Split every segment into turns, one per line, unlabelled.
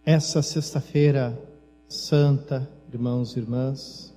Essa sexta-feira santa, irmãos e irmãs,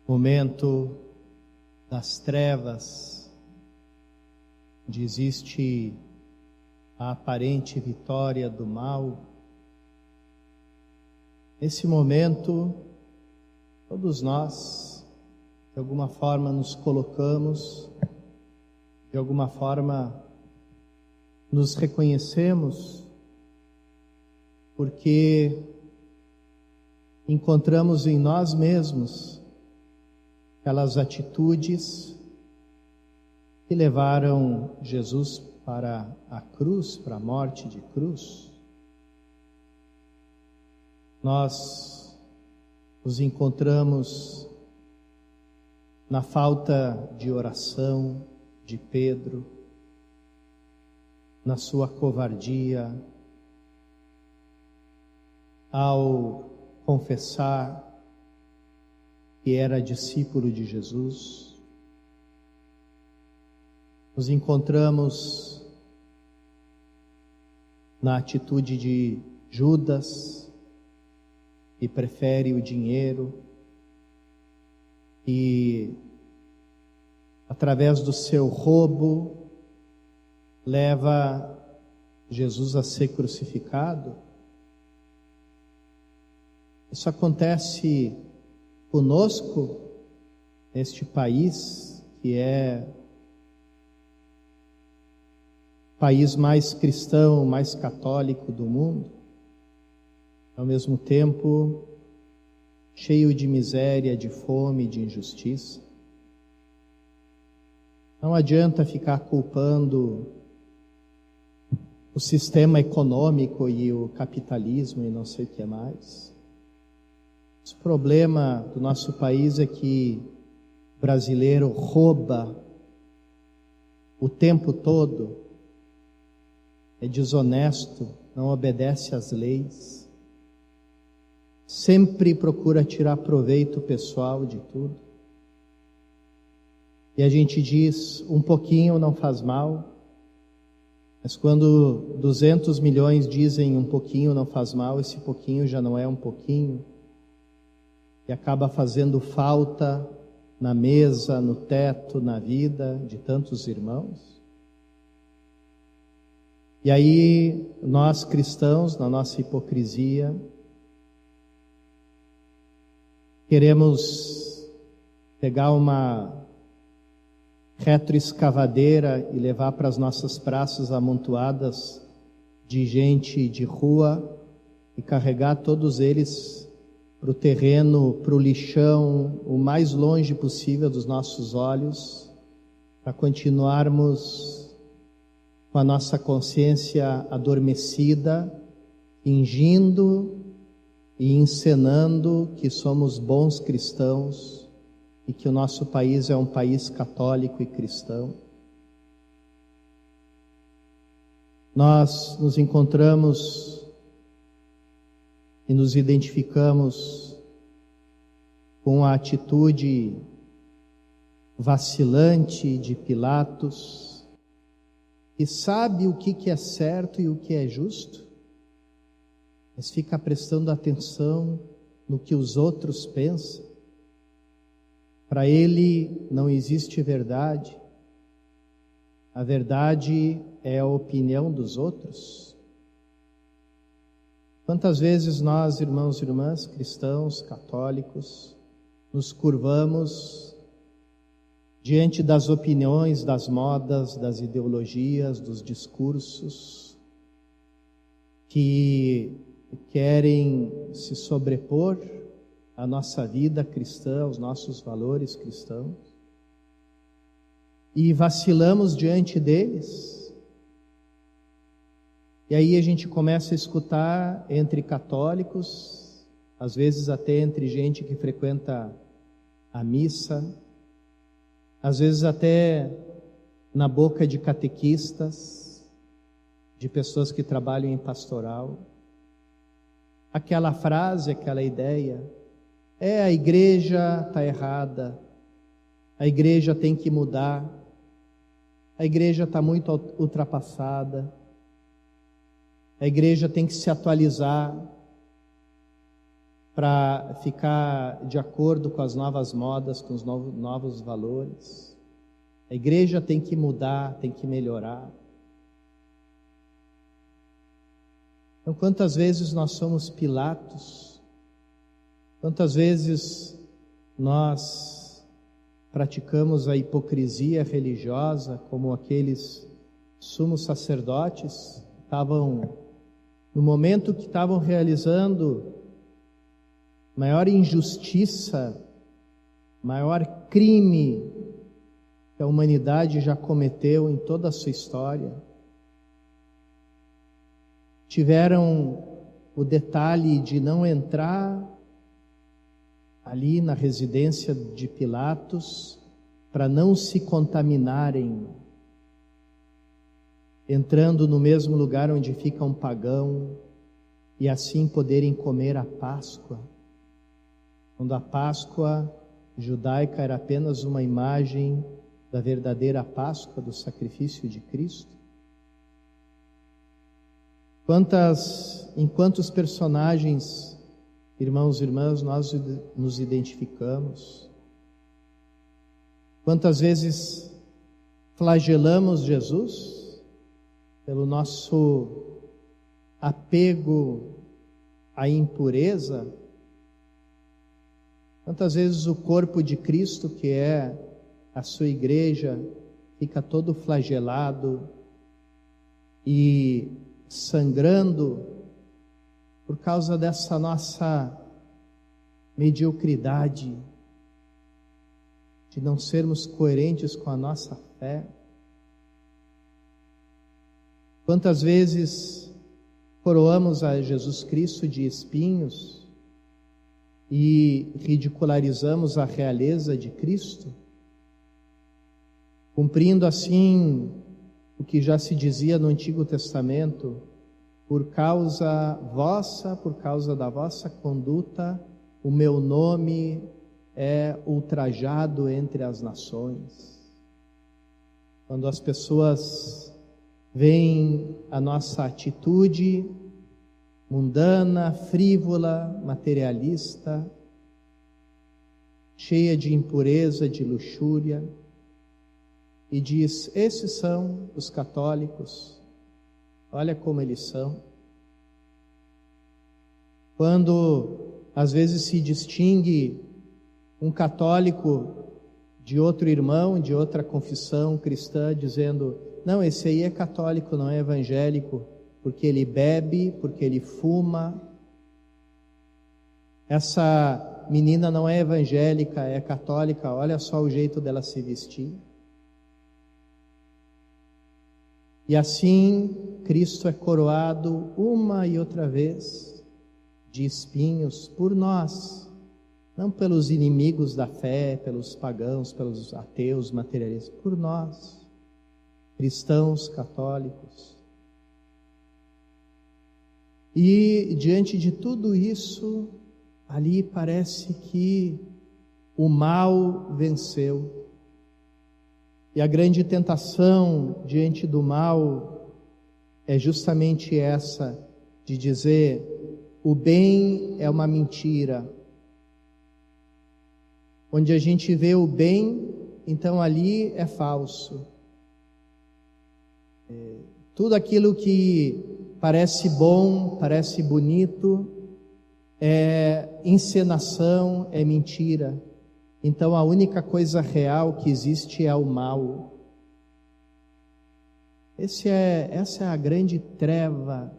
momento das trevas, onde existe a aparente vitória do mal. Nesse momento, todos nós, de alguma forma, nos colocamos, de alguma forma, nos reconhecemos, porque encontramos em nós mesmos aquelas atitudes que levaram Jesus para a cruz, para a morte de cruz. Nós nos encontramos na falta de oração de Pedro, na sua covardia, ao confessar que era discípulo de Jesus. Nos encontramos na atitude de Judas, que prefere o dinheiro e, através do seu roubo, leva Jesus a ser crucificado. Isso acontece conosco neste país, que é o país mais cristão, mais católico do mundo, ao mesmo tempo cheio de miséria, de fome, de injustiça. Não adianta ficar culpando o sistema econômico e o capitalismo e não sei o que mais. O problema do nosso país é que o brasileiro rouba o tempo todo, é desonesto, não obedece às leis, sempre procura tirar proveito pessoal de tudo. E a gente diz, um pouquinho não faz mal, mas quando 200 milhões dizem um pouquinho não faz mal, esse pouquinho já não é um pouquinho, e acaba fazendo falta na mesa, no teto, na vida de tantos irmãos. E aí, nós cristãos, na nossa hipocrisia, queremos pegar uma retroescavadeira e levar para as nossas praças amontoadas de gente de rua e carregar todos eles para o terreno, para o lixão, o mais longe possível dos nossos olhos, para continuarmos com a nossa consciência adormecida, fingindo e encenando que somos bons cristãos e que o nosso país é um país católico e cristão. Nós nos encontramos e nos identificamos com a atitude vacilante de Pilatos, que sabe o que é certo e o que é justo, mas fica prestando atenção no que os outros pensam. Para ele não existe verdade. A verdade é a opinião dos outros. Quantas vezes nós, irmãos e irmãs, cristãos, católicos, nos curvamos diante das opiniões, das modas, das ideologias, dos discursos que querem se sobrepor à nossa vida cristã, aos nossos valores cristãos, e vacilamos diante deles. E aí a gente começa a escutar entre católicos, às vezes até entre gente que frequenta a missa, às vezes até na boca de catequistas, de pessoas que trabalham em pastoral, aquela frase, aquela ideia: a igreja está errada, a igreja tem que mudar, a igreja está muito ultrapassada. A igreja tem que se atualizar para ficar de acordo com as novas modas, com os novos valores. A igreja tem que mudar, tem que melhorar. Então, quantas vezes nós somos Pilatos? Quantas vezes nós praticamos a hipocrisia religiosa, como aqueles sumos sacerdotes estavam, no momento que estavam realizando maior injustiça, maior crime que a humanidade já cometeu em toda a sua história, tiveram o detalhe de não entrar ali na residência de Pilatos para não se contaminarem, entrando no mesmo lugar onde fica um pagão e assim poderem comer a Páscoa, quando a Páscoa judaica era apenas uma imagem da verdadeira Páscoa, do sacrifício de Cristo. Em quantos personagens, irmãos e irmãs, nós nos identificamos? Quantas vezes flagelamos Jesus pelo nosso apego à impureza? Quantas vezes o corpo de Cristo, que é a sua igreja, fica todo flagelado e sangrando por causa dessa nossa mediocridade, de não sermos coerentes com a nossa fé? Quantas vezes coroamos a Jesus Cristo de espinhos e ridicularizamos a realeza de Cristo, cumprindo assim o que já se dizia no Antigo Testamento: por causa da vossa conduta, o meu nome é ultrajado entre as nações. Quando as pessoas veem a nossa atitude mundana, frívola, materialista, cheia de impureza, de luxúria, e diz: esses são os católicos, olha como eles são. Quando às vezes se distingue um católico de outro irmão, de outra confissão cristã, dizendo: não, esse aí é católico, não é evangélico, porque ele bebe, porque ele fuma. Essa menina não é evangélica, é católica, olha só o jeito dela se vestir. E assim Cristo é coroado uma e outra vez de espinhos por nós, não pelos inimigos da fé, pelos pagãos, pelos ateus, materialistas, por nós, cristãos, católicos. E diante de tudo isso, ali parece que o mal venceu. E a grande tentação diante do mal é justamente essa, de dizer: o bem é uma mentira. Onde a gente vê o bem, então ali é falso. Tudo aquilo que parece bom, parece bonito, é encenação, é mentira. Então a única coisa real que existe é o mal. Essa é a grande treva,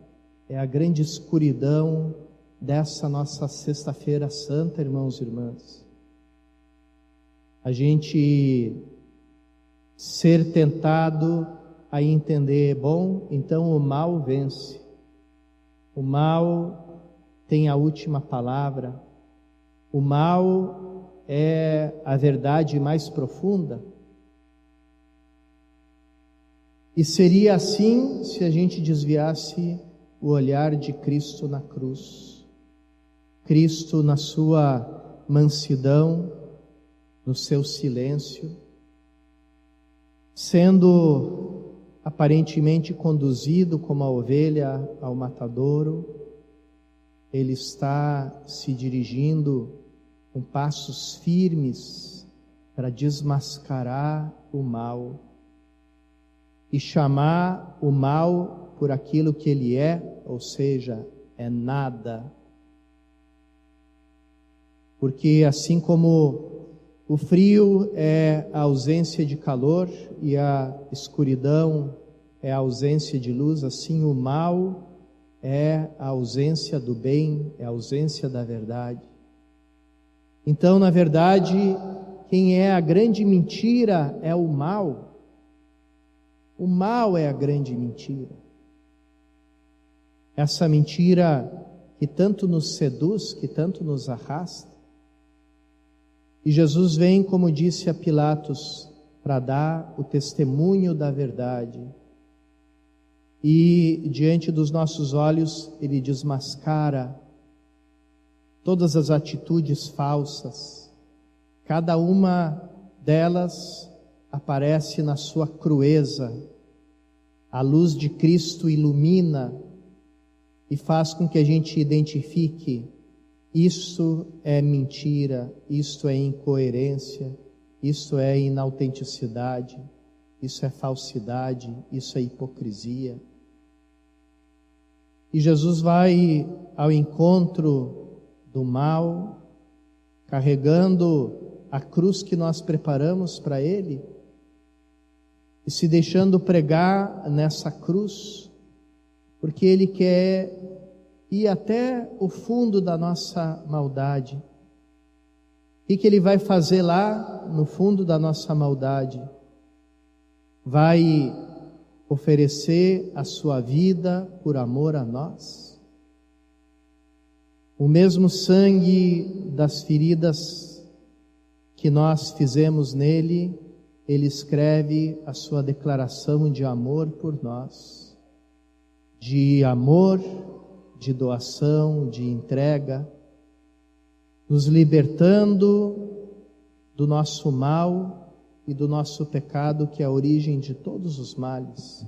é a grande escuridão dessa nossa Sexta-feira Santa, irmãos e irmãs. A gente ser tentado a entender: bom, então o mal vence. O mal tem a última palavra. O mal é a verdade mais profunda. E seria assim se a gente desviasse o olhar de Cristo na cruz. Cristo na sua mansidão, no seu silêncio, sendo aparentemente conduzido como a ovelha ao matadouro, ele está se dirigindo com passos firmes para desmascarar o mal e chamar o mal por aquilo que ele é, ou seja, é nada. Porque assim como o frio é a ausência de calor e a escuridão é a ausência de luz, assim o mal é a ausência do bem, é a ausência da verdade. Então, na verdade, quem é a grande mentira é o mal. O mal é a grande mentira. Essa mentira que tanto nos seduz, que tanto nos arrasta. E Jesus vem, como disse a Pilatos, para dar o testemunho da verdade. E diante dos nossos olhos, ele desmascara todas as atitudes falsas. Cada uma delas aparece na sua crueza. A luz de Cristo ilumina e faz com que a gente identifique: isso é mentira, isto é incoerência, isso é inautenticidade, isso é falsidade, isso é hipocrisia. E Jesus vai ao encontro do mal, carregando a cruz que nós preparamos para Ele, e se deixando pregar nessa cruz, porque Ele quer ir até o fundo da nossa maldade. O que Ele vai fazer lá no fundo da nossa maldade? Vai oferecer a sua vida por amor a nós? O mesmo sangue das feridas que nós fizemos nele, Ele escreve a sua declaração de amor por nós, de amor, de doação, de entrega, nos libertando do nosso mal e do nosso pecado, que é a origem de todos os males.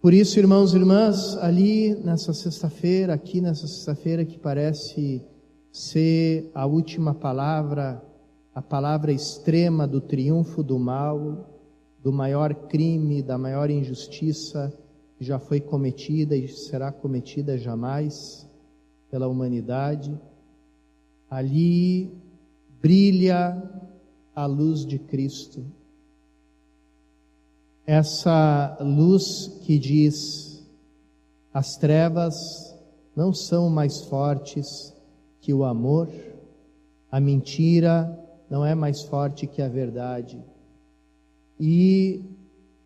Por isso, irmãos e irmãs, ali nessa sexta-feira, aqui nessa sexta-feira que parece ser a última palavra, a palavra extrema do triunfo do mal, do maior crime, da maior injustiça que já foi cometida e será cometida jamais pela humanidade, ali brilha a luz de Cristo. Essa luz que diz: as trevas não são mais fortes que o amor, a mentira não é mais forte que a verdade. E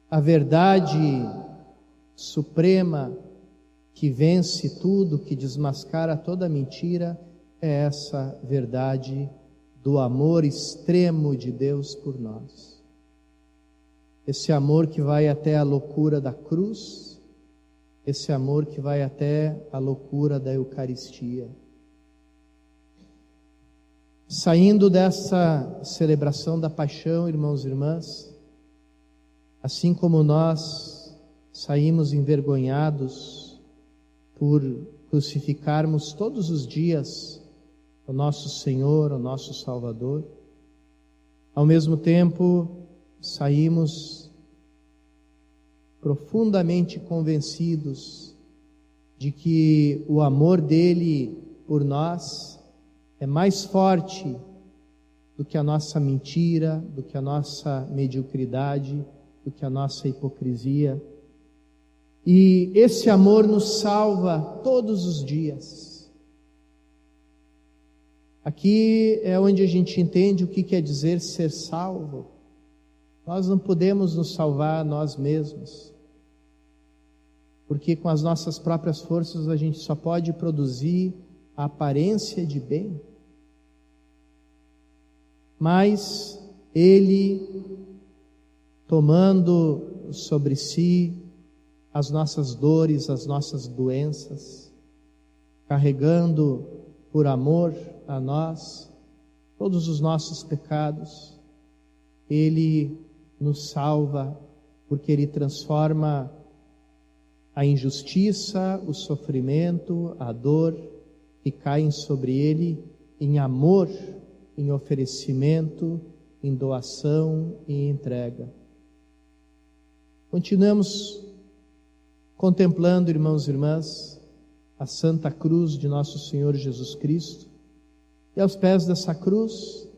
a verdade suprema que vence tudo, que desmascara toda mentira, é essa verdade do amor extremo de Deus por nós. Esse amor que vai até a loucura da cruz, esse amor que vai até a loucura da Eucaristia. Saindo dessa celebração da paixão, irmãos e irmãs, assim como nós saímos envergonhados por crucificarmos todos os dias o nosso Senhor, o nosso Salvador, ao mesmo tempo saímos profundamente convencidos de que o amor dele por nós é mais forte do que a nossa mentira, do que a nossa mediocridade, do que a nossa hipocrisia. E esse amor nos salva todos os dias. Aqui é onde a gente entende o que quer dizer ser salvo. Nós não podemos nos salvar nós mesmos, porque com as nossas próprias forças a gente só pode produzir a aparência de bem. Mas Ele, tomando sobre si as nossas dores, as nossas doenças, carregando por amor a nós todos os nossos pecados, Ele nos salva porque Ele transforma a injustiça, o sofrimento, a dor que caem sobre Ele em amor, em oferecimento, em doação e em entrega. Continuamos contemplando, irmãos e irmãs, a Santa Cruz de Nosso Senhor Jesus Cristo. E aos pés dessa cruz,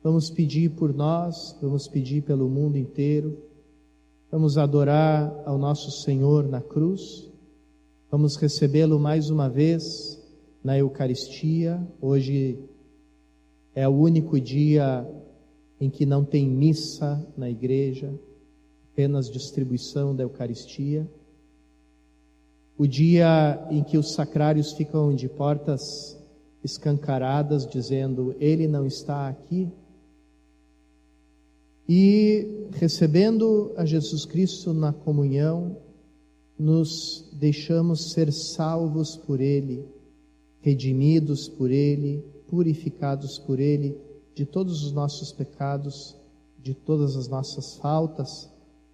vamos pedir por nós, vamos pedir pelo mundo inteiro, vamos adorar ao nosso Senhor na cruz, vamos recebê-lo mais uma vez na Eucaristia. Hoje é o único dia em que não tem missa na igreja, apenas distribuição da Eucaristia. O dia em que os sacrários ficam de portas escancaradas, dizendo: Ele não está aqui. E recebendo a Jesus Cristo na comunhão, nos deixamos ser salvos por Ele, redimidos por Ele, purificados por Ele, de todos os nossos pecados, de todas as nossas faltas,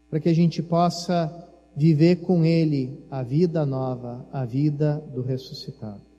para que a gente possa viver com Ele a vida nova, a vida do ressuscitado.